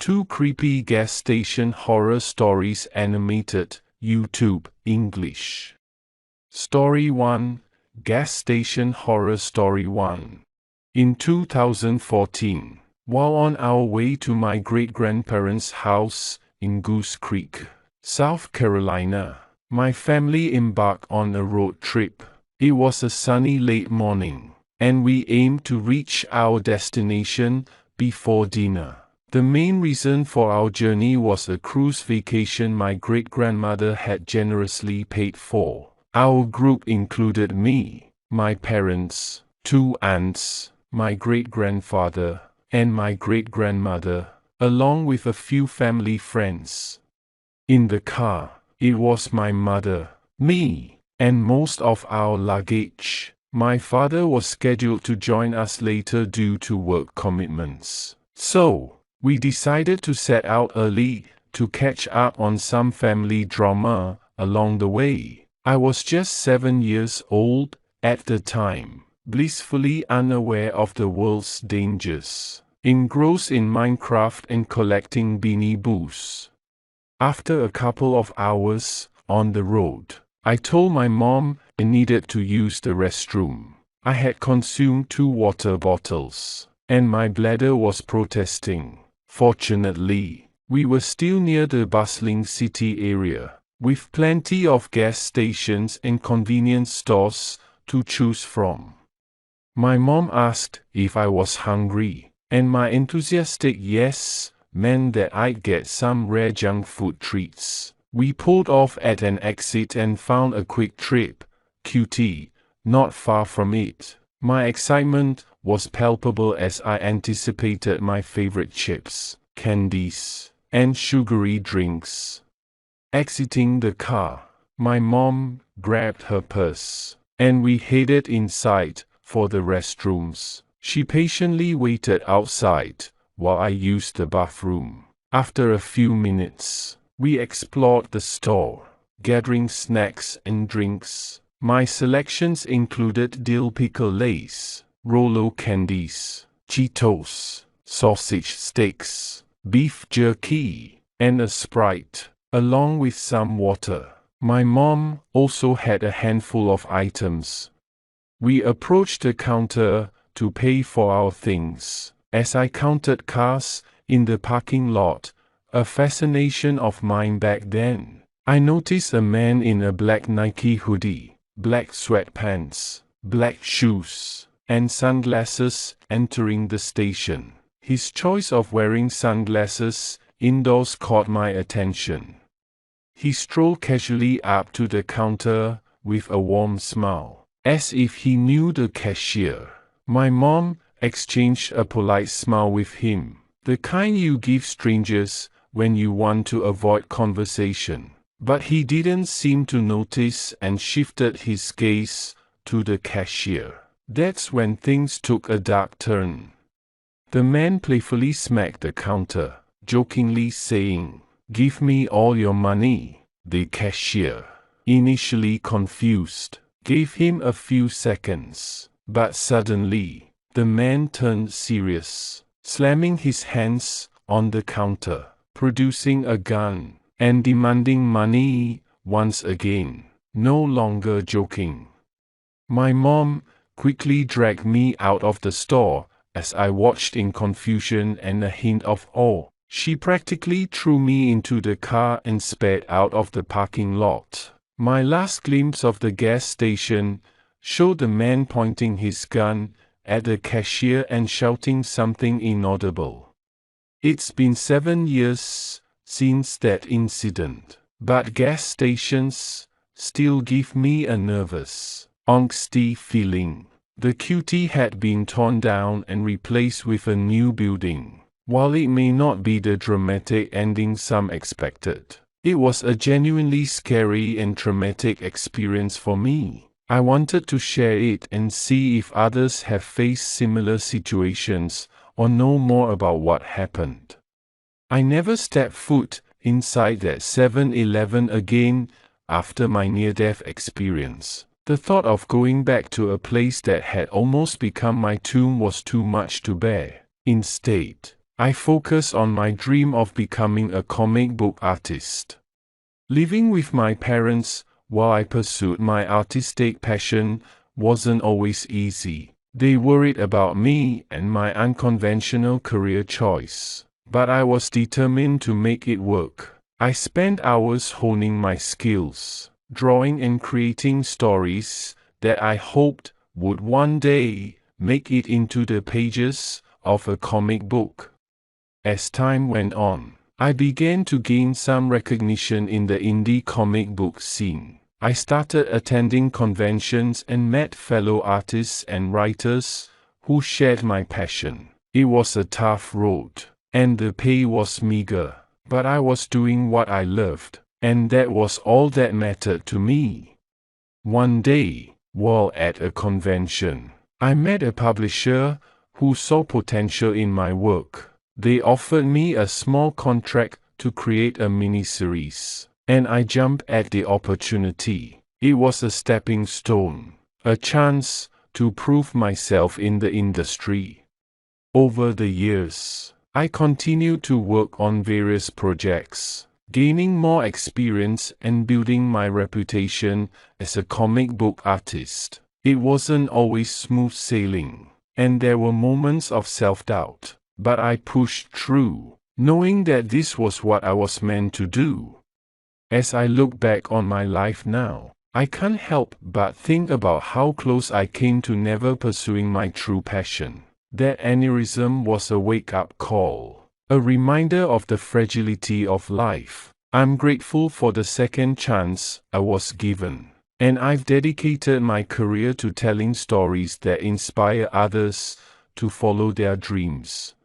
2 creepy gas station horror stories animated, YouTube, English. Story 1, Gas Station Horror Story 1. In 2014, while on our way to my great-grandparents' house in Goose Creek, South Carolina, my family embarked on a road trip. It was a sunny late morning, and we aimed to reach our destination before dinner. The main reason for our journey was a cruise vacation my great-grandmother had generously paid for. Our group included me, my parents, 2 aunts, my great-grandfather, and my great-grandmother, along with a few family friends. In the car, it was my mother, me, and most of our luggage. My father was scheduled to join us later due to work commitments. So, we decided to set out early to catch up on some family drama along the way. I was just 7 years old at the time, blissfully unaware of the world's dangers, engrossed in Minecraft and collecting Beanie Boos. After a couple of hours on the road, I told my mom I needed to use the restroom. I had consumed 2 water bottles, and my bladder was protesting. Fortunately, we were still near the bustling city area, with plenty of gas stations and convenience stores to choose from. My mom asked if I was hungry, and my enthusiastic yes meant that I'd get some rare junk food treats. We pulled off at an exit and found a quick trip, QT, not far from it. My excitement was palpable as I anticipated my favorite chips, candies, and sugary drinks. Exiting the car, my mom grabbed her purse, and we headed inside for the restrooms. She patiently waited outside while I used the bathroom. After a few minutes, we explored the store, gathering snacks and drinks. My selections included dill pickle lace, Rolo candies, Cheetos, sausage sticks, beef jerky, and a Sprite, along with some water. My mom also had a handful of items. We approached the counter to pay for our things. As I counted cars in the parking lot, a fascination of mine back then, I noticed a man in a black Nike hoodie, black sweatpants, black shoes, and sunglasses entering the station. His choice of wearing sunglasses indoors caught my attention. He strolled casually up to the counter with a warm smile, as if he knew the cashier. My mom exchanged a polite smile with him, the kind you give strangers when you want to avoid conversation. But he didn't seem to notice and shifted his gaze to the cashier. That's when things took a dark turn. The man playfully smacked the counter, jokingly saying, "Give me all your money." The cashier, initially confused, gave him a few seconds, but suddenly, the man turned serious, slamming his hands on the counter, producing a gun, and demanding money once again, no longer joking. My mom quickly dragged me out of the store as I watched in confusion and a hint of awe. She practically threw me into the car and sped out of the parking lot. My last glimpse of the gas station showed the man pointing his gun at the cashier and shouting something inaudible. It's been 7 years since that incident, but gas stations still give me a nervous, angsty feeling. The QT had been torn down and replaced with a new building. While it may not be the dramatic ending some expected, it was a genuinely scary and traumatic experience for me. I wanted to share it and see if others have faced similar situations or know more about what happened. I never stepped foot inside that 7-Eleven again after my near-death experience. The thought of going back to a place that had almost become my tomb was too much to bear. Instead, I focused on my dream of becoming a comic book artist. Living with my parents while I pursued my artistic passion wasn't always easy. They worried about me and my unconventional career choice, but I was determined to make it work. I spent hours honing my skills, drawing and creating stories that I hoped would one day make it into the pages of a comic book. As time went on, I began to gain some recognition in the indie comic book scene. I started attending conventions and met fellow artists and writers who shared my passion. It was a tough road, and the pay was meager, but I was doing what I loved, and that was all that mattered to me. One day, while at a convention, I met a publisher who saw potential in my work. They offered me a small contract to create a miniseries, and I jumped at the opportunity. It was a stepping stone, a chance to prove myself in the industry. Over the years, I continued to work on various projects, gaining more experience and building my reputation as a comic book artist. It wasn't always smooth sailing, and there were moments of self-doubt. But I pushed through, knowing that this was what I was meant to do. As I look back on my life now, I can't help but think about how close I came to never pursuing my true passion. That aneurysm was a wake-up call, a reminder of the fragility of life. I'm grateful for the second chance I was given, and I've dedicated my career to telling stories that inspire others to follow their dreams.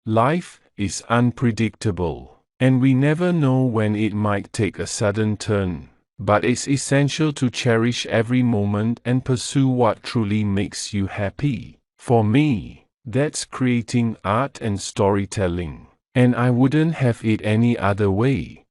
Life is unpredictable, and we never know when it might take a sudden turn. But it's essential to cherish every moment and pursue what truly makes you happy. For me, that's creating art and storytelling, and I wouldn't have it any other way.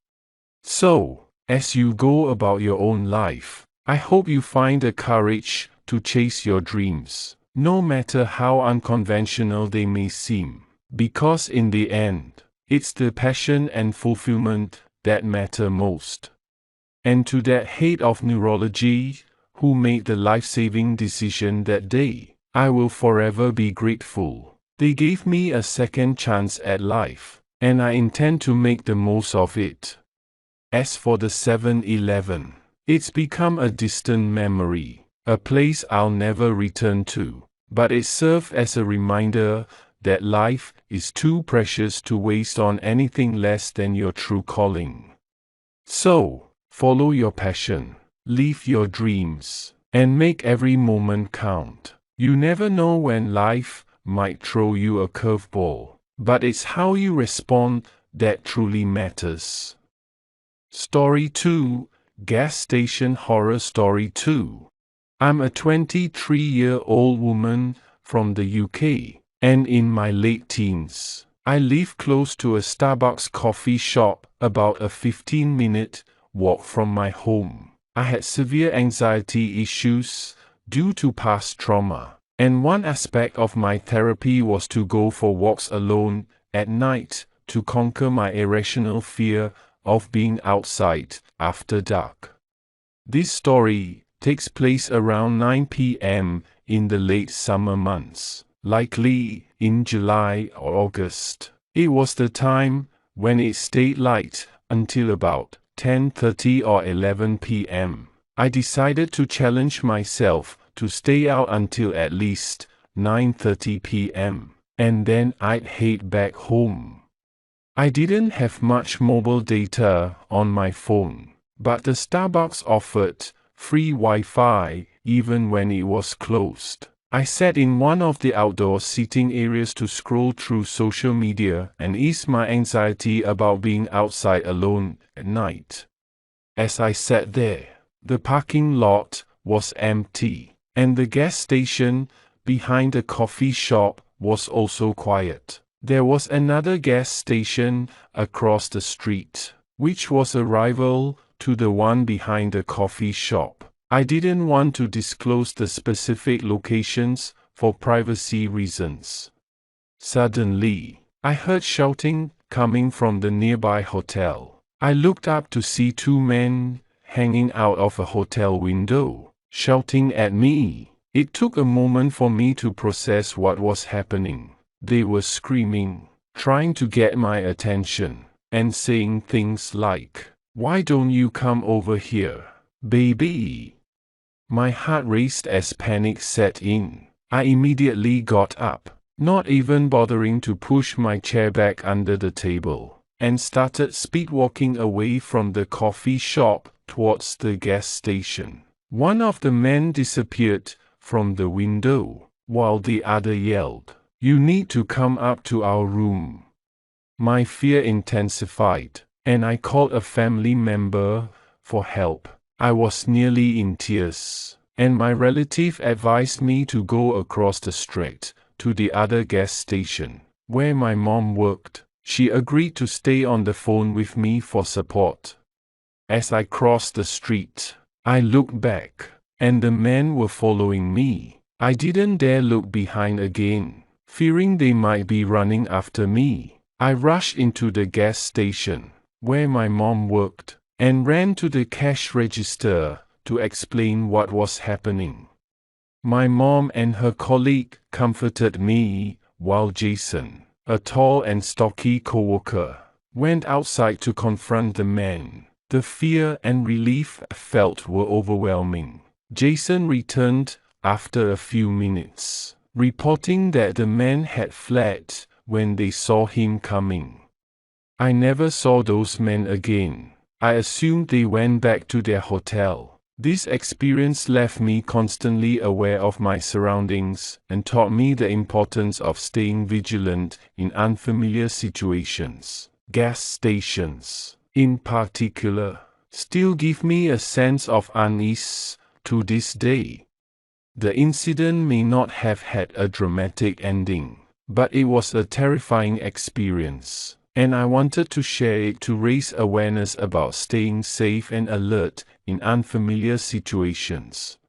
So, as you go about your own life, I hope you find the courage to chase your dreams, no matter how unconventional they may seem. Because in the end, it's the passion and fulfillment that matter most. And to that head of neurology who made the life-saving decision that day, I will forever be grateful. They gave me a second chance at life, and I intend to make the most of it. As for the 7-Eleven, it's become a distant memory, a place I'll never return to, but it served as a reminder that life is too precious to waste on anything less than your true calling. So, follow your passion, live your dreams, and make every moment count. You never know when life might throw you a curveball, but it's how you respond that truly matters. Story 2, Gas Station Horror Story 2. I'm a 23-year-old woman from the UK. And in my late teens, I live close to a Starbucks coffee shop, about a 15-minute walk from my home. I had severe anxiety issues due to past trauma, and one aspect of my therapy was to go for walks alone at night to conquer my irrational fear of being outside after dark. This story takes place around 9 p.m. in the late summer months. Likely in July or August. It was the time when it stayed light until about 10:30 or 11 p.m. I decided to challenge myself to stay out until at least 9:30 p.m. and then I'd head back home. I didn't have much mobile data on my phone, but the Starbucks offered free Wi-Fi even when it was closed. I sat in one of the outdoor seating areas to scroll through social media and ease my anxiety about being outside alone at night. As I sat there, the parking lot was empty, and the gas station behind the coffee shop was also quiet. There was another gas station across the street, which was a rival to the one behind the coffee shop. I didn't want to disclose the specific locations for privacy reasons. Suddenly, I heard shouting coming from the nearby hotel. I looked up to see two men hanging out of a hotel window, shouting at me. It took a moment for me to process what was happening. They were screaming, trying to get my attention, and saying things like, "Why don't you come over here, baby?" My heart raced as panic set in. I immediately got up, not even bothering to push my chair back under the table, and started speedwalking away from the coffee shop towards the gas station. One of the men disappeared from the window, while the other yelled, "You need to come up to our room." My fear intensified, and I called a family member for help. I was nearly in tears, and my relative advised me to go across the street to the other gas station, where my mom worked. She agreed to stay on the phone with me for support. As I crossed the street, I looked back, and the men were following me. I didn't dare look behind again, fearing they might be running after me. I rushed into the gas station, where my mom worked, and ran to the cash register to explain what was happening. My mom and her colleague comforted me, while Jason, a tall and stocky coworker, went outside to confront the men. The fear and relief I felt were overwhelming. Jason returned after a few minutes, reporting that the men had fled when they saw him coming. I never saw those men again. I assumed they went back to their hotel. This experience left me constantly aware of my surroundings and taught me the importance of staying vigilant in unfamiliar situations. Gas stations, in particular, still give me a sense of unease to this day. The incident may not have had a dramatic ending, but it was a terrifying experience, and I wanted to share it to raise awareness about staying safe and alert in unfamiliar situations.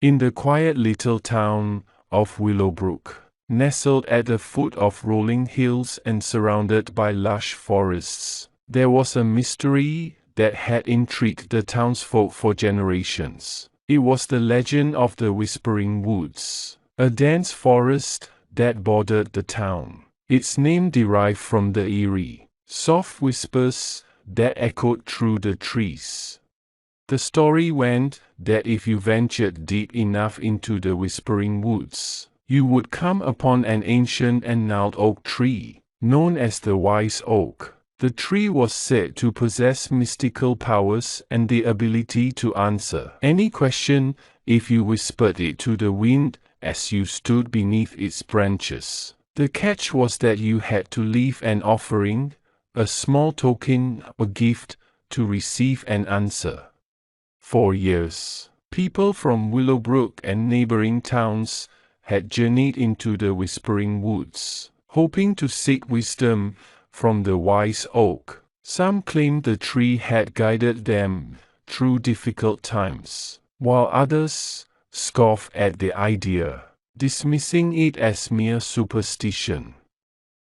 In the quiet little town of Willowbrook, nestled at the foot of rolling hills and surrounded by lush forests, there was a mystery that had intrigued the townsfolk for generations. It was the legend of the Whispering Woods, a dense forest that bordered the town. Its name derived from the eerie, soft whispers that echoed through the trees. The story went that if you ventured deep enough into the Whispering Woods, you would come upon an ancient and gnarled oak tree, known as the Wise Oak. The tree was said to possess mystical powers and the ability to answer any question if you whispered it to the wind as you stood beneath its branches. The catch was that you had to leave an offering, a small token or gift, to receive an answer. For years, people from Willowbrook and neighboring towns had journeyed into the Whispering Woods, hoping to seek wisdom from the Wise Oak. Some claimed the tree had guided them through difficult times, while others scoffed at the idea, dismissing it as mere superstition.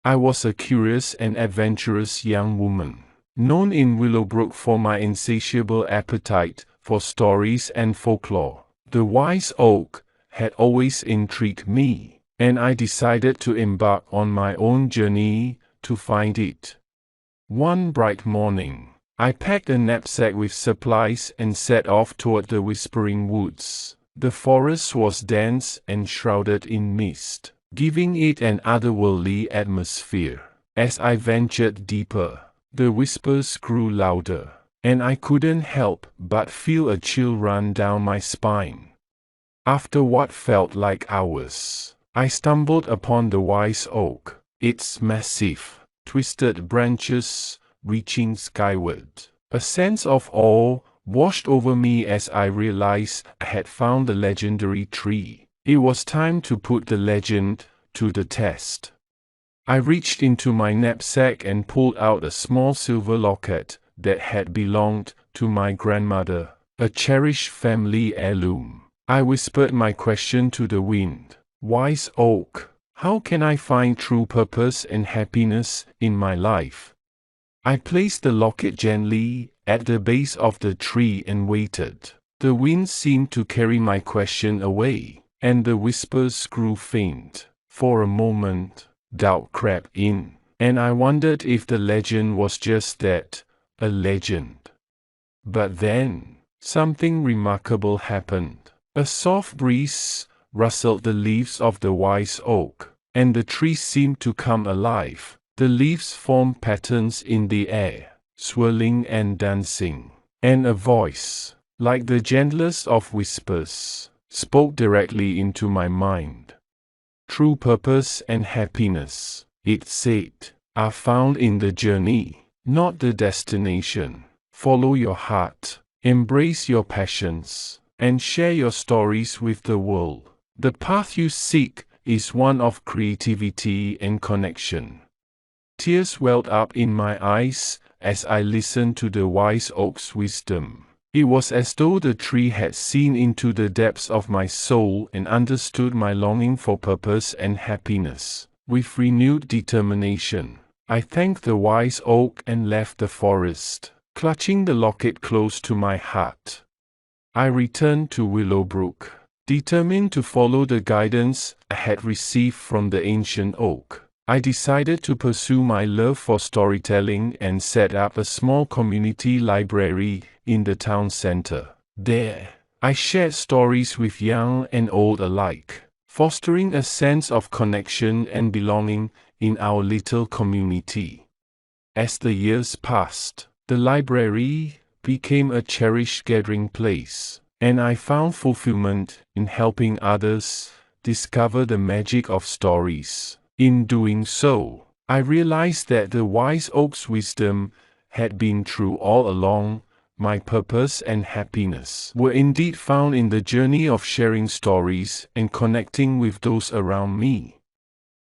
I was a curious and adventurous young woman, known in Willowbrook for my insatiable appetite for stories and folklore. The Wise Oak had always intrigued me, and I decided to embark on my own journey to find it. One bright morning, I packed a knapsack with supplies and set off toward the Whispering Woods. The forest was dense and shrouded in mist, giving it an otherworldly atmosphere. As I ventured deeper, the whispers grew louder, and I couldn't help but feel a chill run down my spine. After what felt like hours, I stumbled upon the Wise Oak, its massive, twisted branches reaching skyward. A sense of awe washed over me as I realized I had found the legendary tree. It was time to put the legend to the test. I reached into my knapsack and pulled out a small silver locket that had belonged to my grandmother, a cherished family heirloom. I whispered my question to the wind. "Wise Oak, How can I find true purpose and happiness in my life? I placed the locket gently at the base of the tree and waited. The wind seemed to carry my question away, and the whispers grew faint. For a moment, doubt crept in, and I wondered if the legend was just that, a legend. But then, something remarkable happened. A soft breeze rustled the leaves of the wise oak, and the tree seemed to come alive. The leaves formed patterns in the air, swirling and dancing, and a voice, like the gentlest of whispers, spoke directly into my mind. True purpose and happiness, it said, are found in the journey, not the destination. Follow your heart, embrace your passions, and share your stories with the world. The path you seek is one of creativity and connection. Tears welled up in my eyes as I listened to the wise oak's wisdom. It was as though the tree had seen into the depths of my soul and understood my longing for purpose and happiness. With renewed determination, I thanked the wise oak and left the forest, clutching the locket close to my heart. I returned to Willowbrook, determined to follow the guidance I had received from the ancient oak. I decided to pursue my love for storytelling and set up a small community library in the town center. There, I shared stories with young and old alike, fostering a sense of connection and belonging in our little community. As the years passed, the library became a cherished gathering place, and I found fulfillment in helping others discover the magic of stories. In doing so, I realized that the wise oak's wisdom had been true all along. My purpose and happiness were indeed found in the journey of sharing stories and connecting with those around me.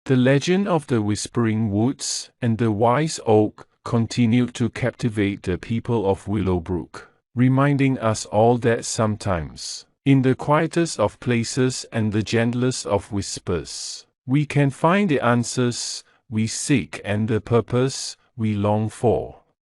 The legend of the Whispering Woods and the wise oak continued to captivate the people of Willowbrook, reminding us all that sometimes, in the quietest of places and the gentlest of whispers, we can find the answers we seek and the purpose we long for.